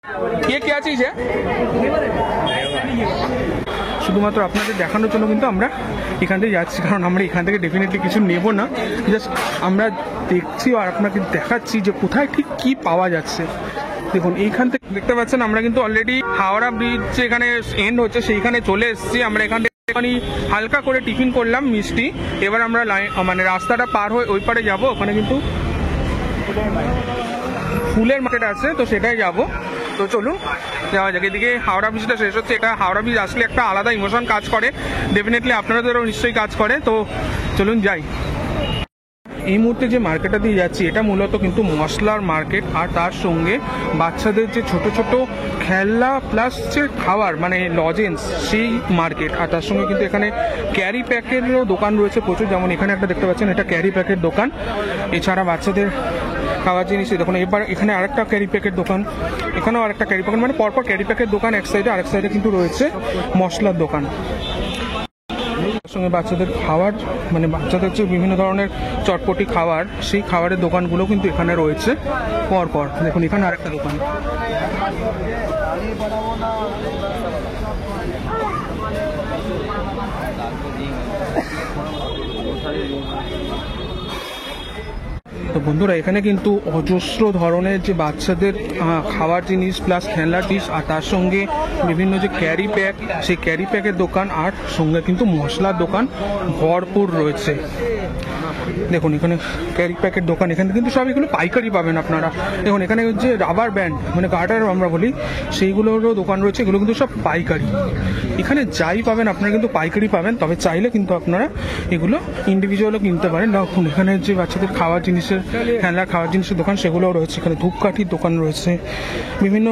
ये क्या चीज है? শুধুমাত্র আপনাদের দেখানোর জন্য কিন্তু আমরা এখান থেকে যাচ্ছি, কারণ আমরা এখান থেকে ডেফিনেটলি কিছু নেব না, জাস্ট আমরা দেখছি আর আপনাকে দেখাচ্ছি যে কোথায় ঠিক কি পাওয়া যাচ্ছে। দেখুন এইখান থেকে দেখতে পাচ্ছেন আমরা কিন্তু অলরেডি হাওড়া ব্রিজ যেখানে এন্ড হচ্ছে সেইখানে চলে এসেছি। আমরা এখান থেকে হালকা করে টিফিন করলাম মিষ্টি, এবার আমরা মানে রাস্তাটা পার হয়ে ওই পারে যাবো। ওখানে কিন্তু ফুলের মার্কেট আছে, তো সেটাই যাবো। তো চলুন যাওয়া যাক। এদিকে হাওড়া ব্রিজটা শেষ হচ্ছে। এটা হাওড়া ব্রিজ আসলে একটা আলাদা ইমোশন কাজ করে, ডেফিনেটলি আপনাদেরও নিশ্চয়ই কাজ করে। তো চলুন যাই। এই মুহূর্তে যে মার্কেটটা দিয়ে যাচ্ছি এটা মূলত কিন্তু মশলার মার্কেট, আর তার সঙ্গে বাচ্চাদের যে ছোট ছোট খেলনা প্লাস যে খাবার মানে লজেন্স সেই মার্কেট, আর তার সঙ্গে কিন্তু এখানে ক্যারি প্যাকেটেরও দোকান রয়েছে প্রচুর। যেমন এখানে একটা দেখতে পাচ্ছেন, এটা ক্যারি প্যাকেট দোকান। এছাড়া বাচ্চাদের খাওয়ার জিনিস দেখুন। এবার এখানে আরেকটা ক্যারি প্যাকেট দোকান, এখানেও আরেকটা ক্যারি প্যাকেট, মানে পরপর ক্যারি প্যাকেট দোকান এক সাইডে, আরেক সাইডে কিন্তু রয়েছে মশলার দোকান। সঙ্গে বাচ্চাদের খাবার মানে বাচ্চাদের যে বিভিন্ন ধরনের চটপটি খাবার, সেই খাবারের দোকানগুলো কিন্তু এখানে রয়েছে পরপর। দেখুন এখানে আরেকটা দোকান। তো বন্ধুরা এখানে কিন্তু অজস্র ধরনের যে বাচ্চাদের খাবার জিনিস প্লাস খেলনার জিনিস, আর তার সঙ্গে বিভিন্ন যে ক্যারি প্যাক, সেই ক্যারি প্যাকের দোকান, আর সঙ্গে কিন্তু মশলার দোকান ভরপুর রয়েছে। দেখুন এখানে ক্যারি প্যাকের দোকান, এখানে কিন্তু সব এগুলো পাইকারি পাবেন আপনারা। দেখুন এখানে যে রাবার ব্যান্ড মানে গার্ডার আমরা বলি, সেইগুলোরও দোকান রয়েছে। এগুলো কিন্তু সব পাইকারি, এখানে যাই পাবেন আপনারা কিন্তু পাইকারি পাবেন। তবে চাইলে কিন্তু আপনারা এগুলো ইন্ডিভিজুয়ালও কিনতে পারেন। দেখুন এখানে যে বাচ্চাদের খাওয়ার জিনিসের খেলনার খাওয়ার জিনিসের দোকান সেগুলোও রয়েছে। এখানে ধূপকাঠির দোকান রয়েছে, বিভিন্ন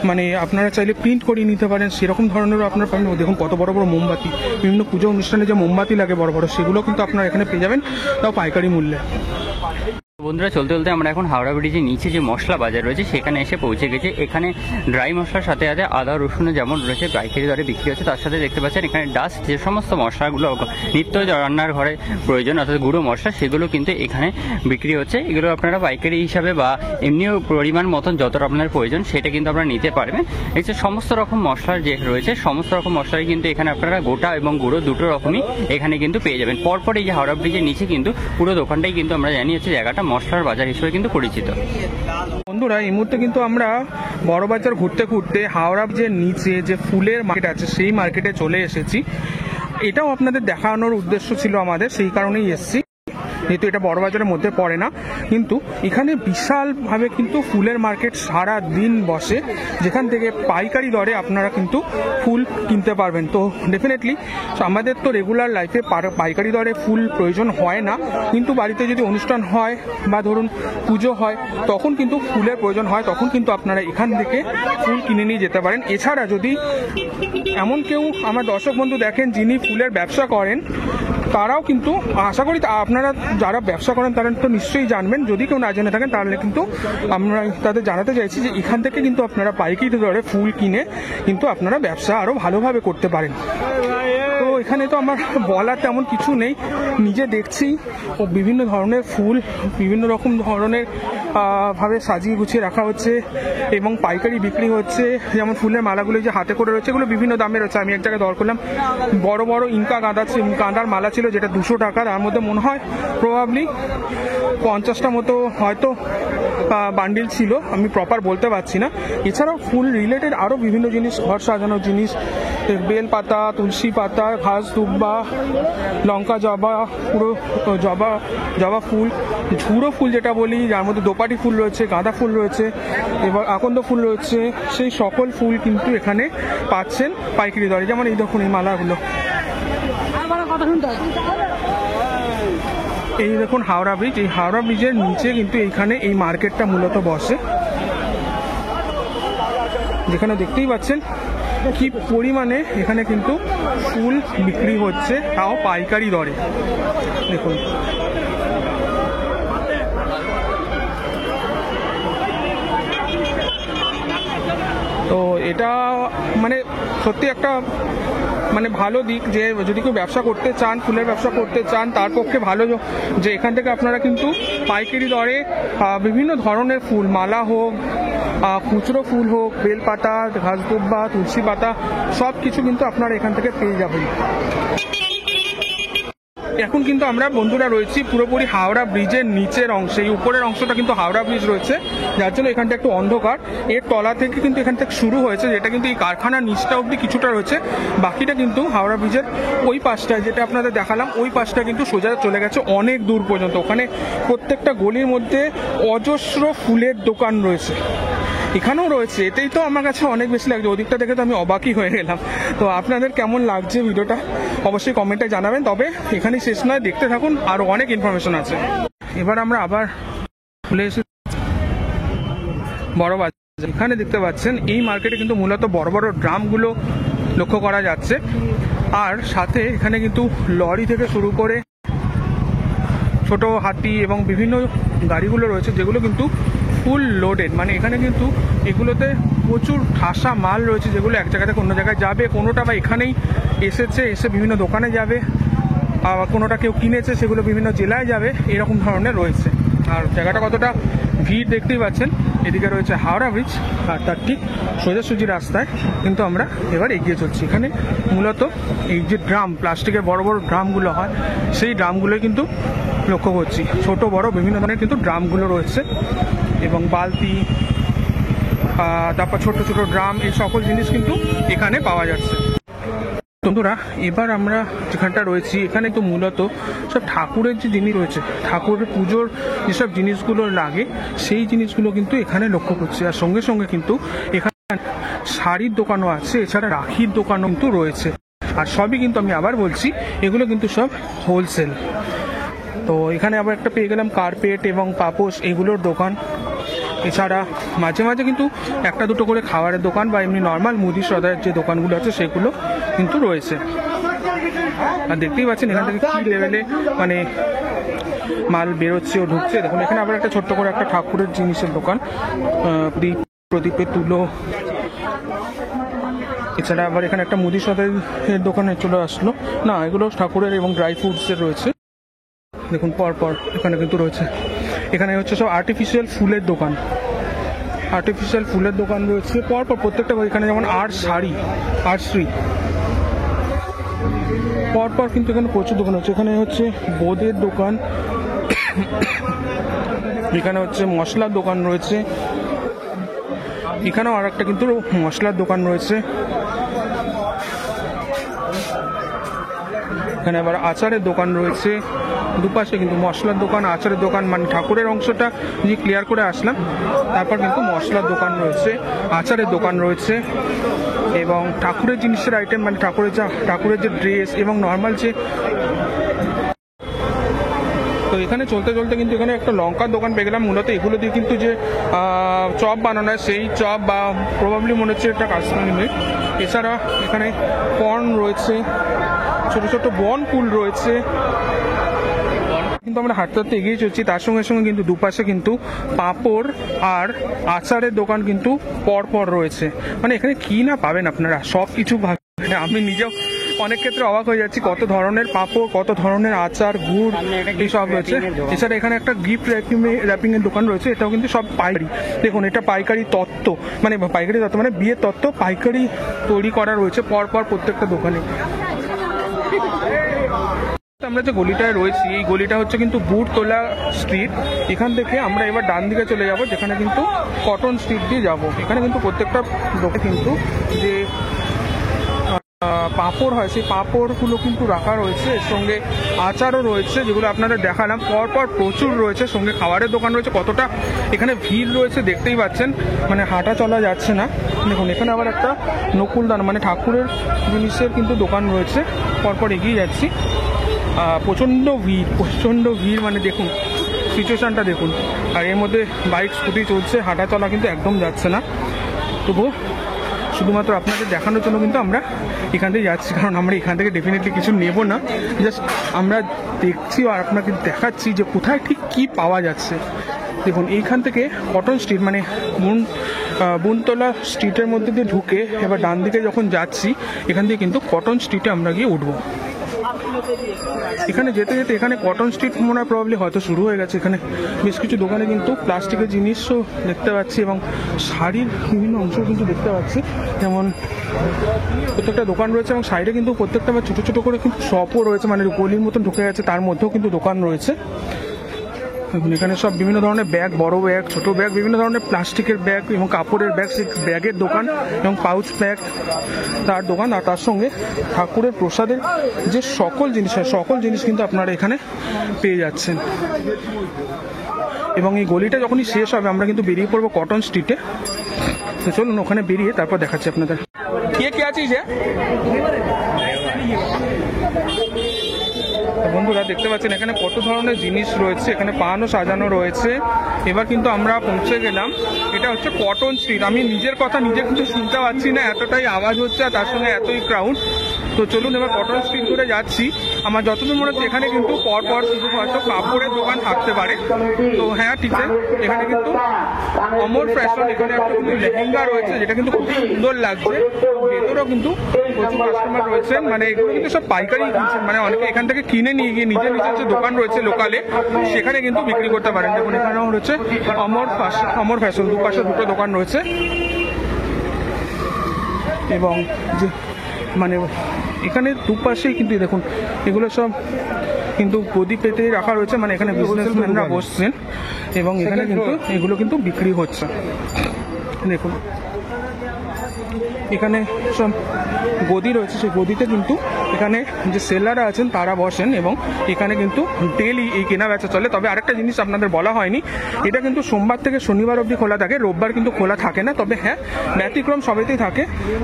মানে আপনারা চাইলে প্রিন্ট করিয়ে নিতে পারেন সেরকম ধরনেরও আপনারা পাবেন। দেখুন কত বড় বড় মোমবাতি, বিভিন্ন পুজো অনুষ্ঠানে যে মোমবাতি লাগে বড় বড়, সেগুলো কিন্তু আপনারা এখানে পেয়ে যাবেন, তাও পাইকারি মূল্যে। বন্ধুরা চলতে চলতে আমরা এখন হাওড়া ব্রিজের নিচে যে মশলা বাজার রয়েছে সেখানে এসে পৌঁছে গেছি। এখানে ড্রাই মশলার সাথে সাথে আদা রসুনও যেমন রয়েছে পাইকারি দরে বিক্রি হচ্ছে, তার সাথে দেখতে পাচ্ছেন এখানে ডাস্ট যে সমস্ত মশলাগুলো নিত্য রান্নার ঘরে প্রয়োজন অর্থাৎ গুঁড়ো মশলা, সেগুলো কিন্তু এখানে বিক্রি হচ্ছে। এগুলো আপনারা পাইকারি হিসাবে বা এমনিও পরিমাণ মতন যতটা আপনার প্রয়োজন সেটা কিন্তু আপনারা নিতে পারবেন। এই যে সমস্ত রকম মশলার যে রয়েছে সমস্ত রকম মশলাই কিন্তু এখানে আপনারা গোটা এবং গুঁড়ো দুটো রকমই এখানে কিন্তু পেয়ে যাবেন। পরপর এই যে হাওড়া ব্রিজের নিচে কিন্তু পুরো দোকানটাই কিন্তু আমরা জানি হচ্ছে জায়গাটা মশলার বাজার হিসেবে কিন্তু পরিচিত। বন্ধুরা এই মুহূর্তে কিন্তু আমরা বড় বাজার ঘুরতে ঘুরতে হাওড়া ব্রিজের নিচে যে ফুলের মার্কেট আছে সেই মার্কেটে চলে এসেছি। এটাও আপনাদের দেখানোর উদ্দেশ্য ছিল আমাদের, সেই কারণেই এসেছি। যেহেতু এটা বড় বাজারের মধ্যে পড়ে না, কিন্তু এখানে বিশালভাবে কিন্তু ফুলের মার্কেট সারা দিন বসে, যেখান থেকে পাইকারি দরে আপনারা কিন্তু ফুল কিনতে পারবেন। তো ডেফিনেটলি আমাদের তো রেগুলার লাইফে পাইকারি দরে ফুল প্রয়োজন হয় না, কিন্তু বাড়িতে যদি অনুষ্ঠান হয় বা ধরুন পুজো হয় তখন কিন্তু ফুলের প্রয়োজন হয়, তখন কিন্তু আপনারা এখান থেকে ফুল কিনে নিয়ে যেতে পারেন। এছাড়া যদি এমন কেউ আমার দর্শক বন্ধু দেখেন যিনি ফুলের ব্যবসা করেন, তারাও কিন্তু আশা করি আপনারা যারা ব্যবসা করেন তারা তো নিশ্চয়ই জানবেন। যদি কেউ না জেনে থাকেন তাহলে কিন্তু আমরা তাদের জানাতে চাইছি যে এখান থেকে কিন্তু আপনারা পাইকারি দরে ফুল কিনে কিন্তু আপনারা ব্যবসা আরও ভালোভাবে করতে পারেন। তো এখানে তো আমার বলার তেমন কিছু নেই, নিজে দেখছি ও বিভিন্ন ধরনের ফুল বিভিন্ন রকম ধরনের ভাবে সাজিয়ে গুছিয়ে রাখা হচ্ছে এবং পাইকারি বিক্রি হচ্ছে। যেমন ফুলের মালাগুলো যে হাতে করে রয়েছে এগুলো বিভিন্ন দামে রয়েছে। আমি এক জায়গায় দর করলাম, বড় বড় ইনকা গাঁদার মালা ছিল যেটা 200 টাকা, তার মধ্যে মনে হয় প্রবাবলি 50টা মতো হয়তো বান্ডিল ছিল, আমি প্রপার বলতে পারছি না। এছাড়াও ফুল রিলেটেড আরও বিভিন্ন জিনিস, ঘর সাজানোর জিনিস, বেল পাতা, তুলসী পাতা, ঘাস দুব্বা, লঙ্কা জবা, পুরো জবা ফুল, ঝুড়ো ফুল যেটা বলি, যার মধ্যে দোপাটি ফুল রয়েছে, গাঁদা ফুল রয়েছে, এবার আকন্দ ফুল রয়েছে, সেই সকল ফুল কিন্তু এখানে পাচ্ছেন পাইকারি দরে। যেমন এই দেখুন এই মালাগুলো, এই দেখুন হাওড়া ব্রিজ, এই হাওড়া ব্রিজের নিচে কিন্তু এইখানে এই মার্কেটটা মূলত বসে, যেখানে দেখতেই পাচ্ছেন কি পরিমাণে এখানে কিন্তু ফুল বিক্রি হচ্ছে, তাও পাইকারি দরে। দেখুন তো এটা মানে সত্যি একটা মানে ভালো দিক, যে যদি কেউ ব্যবসা করতে চান, ফুলের ব্যবসা করতে চান, তার পক্ষে ভালো যে এখান থেকে আপনারা কিন্তু পাইকারি দরে বিভিন্ন ধরনের ফুল, মালা হোক খুচরো ফুল হোক, বেলপাতা, ঘাসদুব্বা, তুলসী পাতা, সব কিছু কিন্তু আপনারা এখান থেকে পেয়ে যাবেন। এখন কিন্তু আমরা বন্ধুরা রয়েছি পুরোপুরি হাওড়া ব্রিজের নিচের অংশে। এই উপরের অংশটা কিন্তু হাওড়া ব্রিজ রয়েছে, যার জন্য এখানটা একটু অন্ধকার। এর তলা থেকে কিন্তু এখান থেকে শুরু হয়েছে, যেটা কিন্তু এই কারখানার নিচটা অবধি কিছুটা রয়েছে, বাকিটা কিন্তু হাওড়া ব্রিজের ওই পাশটা যেটা আপনাদের দেখালাম, ওই পাশটা কিন্তু সোজা চলে গেছে অনেক দূর পর্যন্ত। ওখানে প্রত্যেকটা গলির মধ্যে অজস্র ফুলের দোকান রয়েছে, এখানেও রয়েছে। এটাই তো আমার কাছে অনেক বেশি লাগছে, ওদিকটা দেখে তো আমি অবাকই হয়ে গেলাম। তো আপনাদের কেমন লাগছে ভিডিওটা অবশ্যই কমেন্টে জানাবেন। তবে এখানেই শেষ নয়, দেখতে থাকুন, আরও অনেক ইনফরমেশন আছে। এবার আমরা আবার খুলে এসে বড় বাজার, এখানে দেখতে পাচ্ছেন এই মার্কেটে কিন্তু মূলত বড় বড় ড্রামগুলো লক্ষ্য করা যাচ্ছে। আর সাথে এখানে কিন্তু লরি থেকে শুরু করে ছোট হাতি এবং বিভিন্ন গাড়িগুলো রয়েছে, যেগুলো কিন্তু ফুল লোডেড। মানে এখানে কিন্তু এগুলোতে প্রচুর ঠাসা মাল রয়েছে, যেগুলো এক জায়গা থেকে অন্য জায়গায় যাবে। কোনোটা বা এখানেই এসে বিভিন্ন দোকানে যাবে, আবার কোনোটা কেউ কিনেছে সেগুলো বিভিন্ন জেলায় যাবে, এরকম ধরনের রয়েছে। আর জায়গাটা কতটা ভিড় দেখতেই পাচ্ছেন। এদিকে রয়েছে হাওড়া ব্রিজ, আর তার ঠিক সোজাসুজি রাস্তায় কিন্তু আমরা এবার এগিয়ে চলছি। এখানে মূলত এই যে ড্রাম, প্লাস্টিকের বড় বড় ড্রামগুলো হয়, সেই ড্রামগুলোই কিন্তু লক্ষ্য করছি। ছোট বড় বিভিন্ন ধরনের কিন্তু ড্রামগুলো রয়েছে, এবং বালতি, তারপর ছোট ছোট ড্রাম, এই সকল জিনিস কিন্তু এখানে পাওয়া যাচ্ছে। বন্ধুরা এবার আমরা যেখানটা রয়েছি, এখানে তো মূলত সব ঠাকুরের যে জিনিস রয়েছে, ঠাকুরের পুজোর যেসব জিনিসগুলো লাগে, সেই জিনিসগুলো কিন্তু এখানে লক্ষ্য করছি। আর সঙ্গে সঙ্গে কিন্তু এখানে শাড়ির দোকানও আছে, এছাড়া রাখির দোকানও কিন্তু রয়েছে। আর সবই কিন্তু আমি আবার বলছি, এগুলো কিন্তু সব হোলসেল। তো এখানে আবার একটা পেয়ে গেলাম কার্পেট এবং পাপোশ, এগুলোর দোকান। এছাড়া মাঝে মাঝে কিন্তু একটা দুটো করে খাবারের দোকান বা এমনি নর্মাল মুদি সদায়ের যে দোকানগুলো আছে সেগুলো কিন্তু রয়েছে। আর দেখতেই পাচ্ছেন এখান থেকে কী লেভেলে মানে মাল বেরোচ্ছে ও ঢুকছে। দেখুন এখানে আবার একটা ছোট্ট করে একটা ঠাকুরের জিনিসের দোকান, প্রদীপের তুলো। এছাড়া আবার এখানে একটা মুদি সদাইয়ের দোকানে চলে আসলো। না, এগুলো ঠাকুরের এবং ড্রাই ফ্রুটসের রয়েছে। দেখুন পরপর এখানে কিন্তু রয়েছে। এখানে হচ্ছে সব আর্টিফিশিয়াল ফুলের দোকান, আর্টিফিশিয়াল ফুলের দোকান রয়েছে পরপর প্রত্যেকটা। এখানে যেমন আর্ট শাড়ি, আর্টশ্রী, পরপর কিন্তু এখানে প্রচুর দোকান হচ্ছে। এখানে হচ্ছে বোঁদের দোকান, এখানে হচ্ছে মশলার দোকান রয়েছে, এখানেও আর একটা কিন্তু মশলার দোকান রয়েছে। এখানে আবার আচারের দোকান রয়েছে, দুপাশে কিন্তু মশলার দোকান, আচারের দোকান। মানে ঠাকুরের অংশটা যে ক্লিয়ার করে আসলাম, তারপর কিন্তু মশলার দোকান রয়েছে, আচারের দোকান রয়েছে, এবং ঠাকুরের জিনিসের আইটেম, মানে ঠাকুরের যে ড্রেস এবং নর্মাল যে। তো এখানে চলতে চলতে কিন্তু এখানে একটা লঙ্কার দোকান পেয়ে গেলাম। মূলত এগুলো দিয়ে কিন্তু যে চপ বানানো হয়, সেই চপ, বা প্রবাবলি মনে হচ্ছে একটা কাশ্মীরি মিট। এছাড়া এখানে কর্ন রয়েছে, ছোট ছোট বন ফুল রয়েছে। কিন্তু আমরা হাঁটতে হাঁটতে এগিয়ে চলছি, তার সঙ্গে সঙ্গে কিন্তু দুপাশে কিন্তু পাঁপড় আর আচারের দোকান কিন্তু পরপর রয়েছে। মানে এখানে কি না পাবেন আপনারা, সব কিছু। আমি নিজেও অনেক ক্ষেত্রে অবাক হয়ে যাচ্ছি, কত ধরনের পাঁপড়, কত ধরনের আচার, গুড়, এইসব রয়েছে। এছাড়া এখানে একটা গিফট র্যাপিং এর দোকান রয়েছে, এটাও কিন্তু সব পাইকারি। দেখুন এটা পাইকারি তত্ত্ব, মানে পাইকারি তত্ত্ব মানে বিয়ের তত্ত্ব পাইকারি তৈরি করা রয়েছে পরপর প্রত্যেকটা দোকানে। আমরা যে গলিটায় রয়েছি, এই গলিটা হচ্ছে কিন্তু বুটতলা স্ট্রিট। এখান থেকে আমরা এবার ডান দিকে চলে যাব, যেখানে কিন্তু কটন স্ট্রিট দিয়ে যাব। এখানে কিন্তু প্রত্যেকটা দোকানে কিন্তু যে পাঁপড় হয়, সেই পাঁপড়গুলো কিন্তু রাখা রয়েছে। এর সঙ্গে আচারও রয়েছে, যেগুলো আপনাদের দেখালাম। পরপর প্রচুর রয়েছে, সঙ্গে খাবারের দোকান রয়েছে। কতটা এখানে ভিড় রয়েছে দেখতেই পাচ্ছেন, মানে হাঁটা চলা যাচ্ছে না। দেখুন এখানে আবার একটা নকুলদান, মানে ঠাকুরের জিনিসের কিন্তু দোকান রয়েছে। পরপর এগিয়ে যাচ্ছি, প্রচণ্ড ভিড়, মানে দেখুন সিচুয়েশানটা দেখুন। আর এর মধ্যে বাইক স্কুটি চলছে, হাঁটা চলা কিন্তু একদম যাচ্ছে না। তবুও শুধুমাত্র আপনাদের দেখানোর জন্য কিন্তু আমরা এখান থেকে যাচ্ছি, কারণ আমরা এখান থেকে ডেফিনেটলি কিছু নেব না, জাস্ট আমরা দেখছি আর আপনাকে দেখাচ্ছি যে কোথায় ঠিক কি পাওয়া যাচ্ছে। দেখুন এইখান থেকে কটন স্ট্রিট, মানে বুনতলা স্ট্রিটের মধ্যে দিয়ে ঢুকে এবার ডান দিকে যখন যাচ্ছি, এখান থেকে কিন্তু কটন স্ট্রিটে আমরা গিয়ে উঠবো। এখানে যেতে যেতে এখানে কটন স্ট্রিট মনে হয় প্রবলি হয়তো শুরু হয়ে গেছে। এখানে বেশ কিছু দোকানে কিন্তু প্লাস্টিকের জিনিসও দেখতে পাচ্ছি এবং শাড়ির বিভিন্ন অংশও কিন্তু দেখতে পাচ্ছি, যেমন প্রত্যেকটা দোকান রয়েছে এবং সাইডে কিন্তু প্রত্যেকটা আবার ছোটো ছোটো করে কিন্তু শপও রয়েছে, মানে গলির মতন ঢুকে গেছে, তার মধ্যেও কিন্তু দোকান রয়েছে। এখানে সব বিভিন্ন ধরনের ব্যাগ, বড় ব্যাগ, ছোট ব্যাগ, বিভিন্ন ধরনের প্লাস্টিকের ব্যাগ এবং কাপড়ের ব্যাগ, সেই ব্যাগের দোকান এবং পাউচ ব্যাগ তার দোকান। আর তার সঙ্গে ঠাকুরের প্রসাদের যে সকল জিনিস হয়, সকল জিনিস কিন্তু আপনারা এখানে পেয়ে যাচ্ছেন। এবং এই গলিটা যখনই শেষ হবে আমরা কিন্তু বেরিয়ে পড়বো কটন স্ট্রিটে। তো চলুন ওখানে বেরিয়ে তারপর দেখাচ্ছি আপনাদের। কে আছিস বন্ধুরা, দেখতে পাচ্ছেন এখানে কত ধরনের জিনিস রয়েছে, এখানে পানও সাজানো রয়েছে। এবার কিন্তু আমরা পৌঁছে গেলাম, এটা হচ্ছে কটন স্ট্রিট। আমি নিজের কথা নিজে কিন্তু শুনতে পাচ্ছি না, এতটাই আওয়াজ হচ্ছে আর তার সঙ্গে এতই ক্রাউড। তো চলুন এবার কটন স্ট্রিট করে যাচ্ছি। আমার যতদূর মনে হচ্ছে এখানে কিন্তু পরপর শুধু হয়তো কাপড়ের দোকান থাকতে পারে। তো হ্যাঁ ঠিক আছে, এখানে কিন্তু অমর ফ্যাশন, এখানে একটা কিন্তু লেহেঙ্গা রয়েছে যেটা কিন্তু খুব সুন্দর লাগছে। ভেতরেও কিন্তু প্রচুর কাস্টমার রয়েছেন, মানে এগুলো কিন্তু সব পাইকারি কিনছেন, মানে অনেকে এখান থেকে কিনে নিয়ে গিয়ে নিজের নিজের যে দোকান রয়েছে লোকালে সেখানে কিন্তু বিক্রি করতে পারেন। দেখুন এখানেও রয়েছে অমর ফ্যাশন, দুপাশে দুটো দোকান রয়েছে। এবং যে মানে এখানে দুপাশেই কিন্তু দেখুন এগুলো সব কিন্তু গদি পেতে রাখা রয়েছে, মানে এখানে বিজনেসম্যানরা বসছেন এবং এখানে কিন্তু এগুলো কিন্তু বিক্রি হচ্ছে। দেখুন এখানে সব গদি রয়েছে, সেই গদিতে কিন্তু এখানে যে সেলাররা আছেন তারা বসেন এবং এখানে কিন্তু ডেলি এই কেনা বেচা চলে। তবে আরেকটা জিনিস আপনাদের বলা হয়নি, এটা কিন্তু সোমবার থেকে শনিবার অবধি খোলা থাকে, রোববার কিন্তু খোলা থাকে না। তবে হ্যাঁ ব্যতিক্রম সবেতেই থাকে,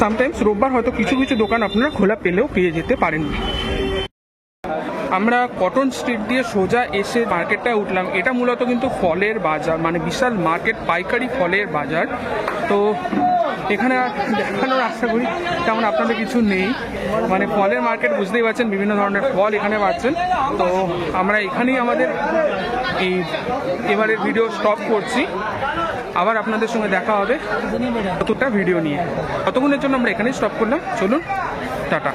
সামটাইমস রোববার হয়তো কিছু কিছু দোকান আপনারা খোলা পেলেও পেয়ে যেতে পারেন। আমরা কটন স্ট্রিট দিয়ে সোজা এসে মার্কেটটায় উঠলাম। এটা মূলত কিন্তু ফলের বাজার, মানে বিশাল মার্কেট, পাইকারি ফলের বাজার। তো এখানে দেখানোর আশা করি তেমন আপনাদের কিছু নেই, মানে ফলের মার্কেট বুঝতেই পারছেন, বিভিন্ন ধরনের ফল এখানে পাচ্ছেন। তো আমরা এখানেই আমাদের এই এবারের ভিডিও স্টপ করছি, আবার আপনাদের সঙ্গে দেখা হবে নতুনটা ভিডিও নিয়ে। ততক্ষণের জন্য আমরা এখানেই স্টপ করলাম, চলুন টাটা।